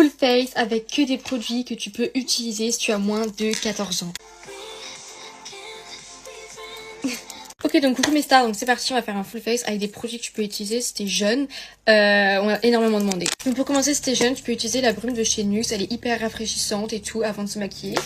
full face avec que des produits que tu peux utiliser si tu as moins de 14 ans. Ok, donc coucou mes stars, donc c'est parti, on va faire un full face avec des produits que tu peux utiliser si t'es jeune. On a énormément demandé. Donc pour commencer, si t'es jeune, tu peux utiliser la brume de chez NYX, elle est hyper rafraîchissante et tout avant de se maquiller.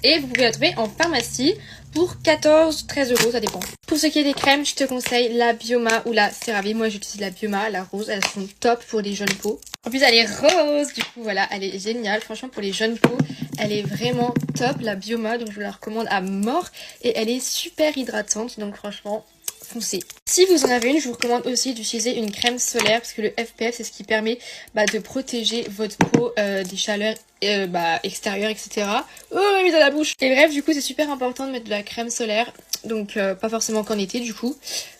Et vous pouvez la trouver en pharmacie pour 14-13 euros, ça dépend. Pour ce qui est des crèmes, je te conseille la Bioma ou la CeraVe. Moi j'utilise la Bioma, la rose, elles sont top pour les jeunes peaux. En plus elle est rose, du coup voilà, elle est géniale. Franchement pour les jeunes peaux, elle est vraiment top, la Bioma, donc je vous la recommande à mort. Et elle est super hydratante, donc franchement, foncez. Si vous en avez une, je vous recommande aussi d'utiliser une crème solaire parce que le FPF c'est ce qui permet de protéger votre peau des chaleurs extérieures, etc. Oh, ma mise à la bouche. Et bref, du coup c'est super important de mettre de la crème solaire, donc pas forcément qu'en été du coup.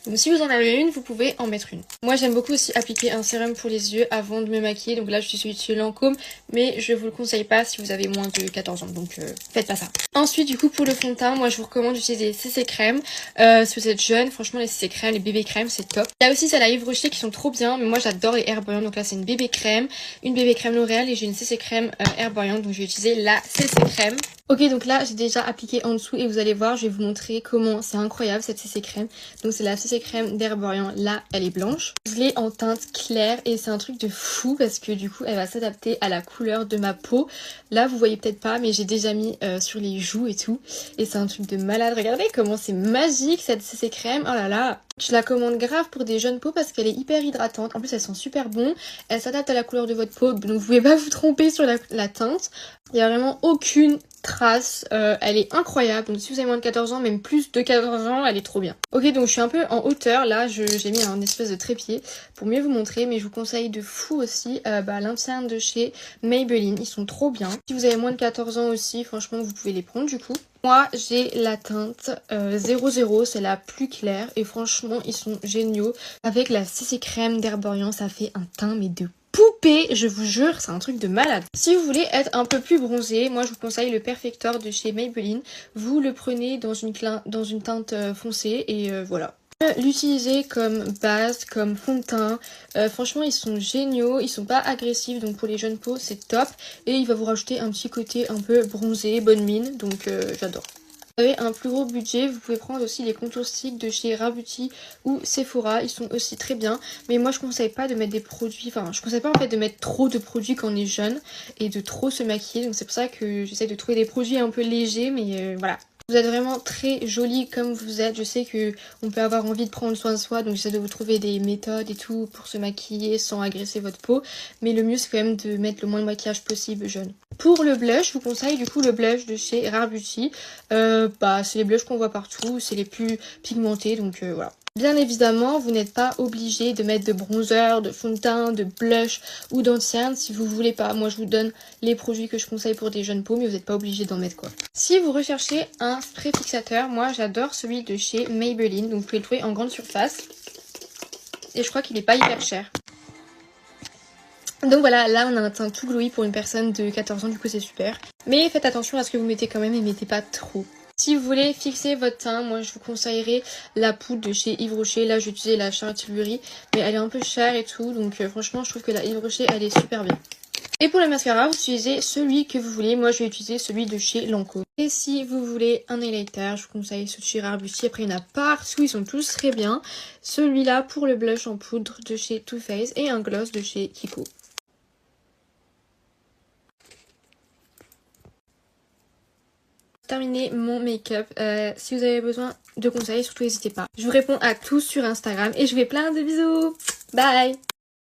Donc si vous en avez une, vous pouvez en mettre une. Moi j'aime beaucoup aussi appliquer un sérum pour les yeux avant de me maquiller, donc là je suis celui de Lancôme, mais je vous le conseille pas si vous avez moins de 14 ans, donc faites pas ça. Ensuite du coup pour le fond de teint, moi je vous recommande d'utiliser les CC crème. Si vous êtes jeune, franchement les CC crème, les bébé crème c'est top. Il y a aussi celle à Yves Rocher qui sont trop bien, mais moi j'adore les Herborian, donc là c'est une bébé crème L'Oréal et j'ai une CC crème Herborian, donc je vais utiliser la CC crème. Ok, donc là j'ai déjà appliqué en dessous et vous allez voir, je vais vous montrer comment c'est incroyable cette CC crème. Donc c'est la CC crème d'Herborian, là elle est blanche. Je l'ai en teinte claire et c'est un truc de fou parce que du coup elle va s'adapter à la couleur de ma peau. Là vous voyez peut-être pas mais j'ai déjà mis sur les joues et tout. Et c'est un truc de malade, regardez comment c'est magique cette CC crème, oh là là. Je la commande grave pour des jeunes peaux parce qu'elle est hyper hydratante. En plus elles sont super bonnes, elles s'adaptent à la couleur de votre peau, donc vous pouvez pas vous tromper sur la teinte. Il n'y a vraiment aucune trace, elle est incroyable. Donc si vous avez moins de 14 ans, même plus de 14 ans, elle est trop bien. Ok, donc je suis un peu en hauteur, là j'ai mis un espèce de trépied pour mieux vous montrer, mais je vous conseille de fou aussi l'interne de chez Maybelline, ils sont trop bien. Si vous avez moins de 14 ans aussi, franchement vous pouvez les prendre du coup. Moi j'ai la teinte 00, c'est la plus claire et franchement ils sont géniaux. Avec la CC crème d'Herborian, ça fait un teint mais de poupée, je vous jure, c'est un truc de malade. Si vous voulez être un peu plus bronzé, moi je vous conseille le Perfector de chez Maybelline. Vous le prenez dans une teinte foncée et voilà. L'utiliser comme base, comme fond de teint, franchement ils sont géniaux, ils sont pas agressifs, donc pour les jeunes peaux c'est top. Et il va vous rajouter un petit côté un peu bronzé, bonne mine, donc j'adore. Si vous avez un plus gros budget, vous pouvez prendre aussi les contours sticks de chez Rare Beauty ou Sephora, ils sont aussi très bien. Mais moi je conseille pas de mettre des produits, enfin je conseille pas en fait de mettre trop de produits quand on est jeune et de trop se maquiller. Donc c'est pour ça que j'essaie de trouver des produits un peu légers, mais voilà. Vous êtes vraiment très jolie comme vous êtes. Je sais que on peut avoir envie de prendre soin de soi, donc j'essaie de vous trouver des méthodes et tout pour se maquiller sans agresser votre peau. Mais le mieux c'est quand même de mettre le moins de maquillage possible jeune. Pour le blush, je vous conseille du coup le blush de chez Rare Beauty. C'est les blushs qu'on voit partout, c'est les plus pigmentés, donc voilà. Bien évidemment, vous n'êtes pas obligé de mettre de bronzer, de fond de teint, de blush ou d'anti-cerne si vous voulez pas. Moi, je vous donne les produits que je conseille pour des jeunes peaux, mais vous n'êtes pas obligé d'en mettre quoi. Si vous recherchez un spray fixateur, moi j'adore celui de chez Maybelline. Donc vous pouvez le trouver en grande surface. Et je crois qu'il n'est pas hyper cher. Donc voilà, là on a un teint tout glowy pour une personne de 14 ans, du coup c'est super. Mais faites attention à ce que vous mettez quand même et mettez pas trop. Si vous voulez fixer votre teint, moi je vous conseillerais la poudre de chez Yves Rocher. Là j'ai utilisé la Charlotte Tilbury, mais elle est un peu chère et tout, donc franchement je trouve que la Yves Rocher elle est super bien. Et pour le mascara, vous utilisez celui que vous voulez. Moi, je vais utiliser celui de chez Lancôme. Et si vous voulez un highlighter, je vous conseille ceux de chez Rare Beauty. Après, il y en a partout, ils sont tous très bien. Celui-là pour le blush en poudre de chez Too Faced et un gloss de chez Kiko. Terminer mon make-up. Si vous avez besoin de conseils, surtout n'hésitez pas. Je vous réponds à tous sur Instagram et je vous fais plein de bisous. Bye!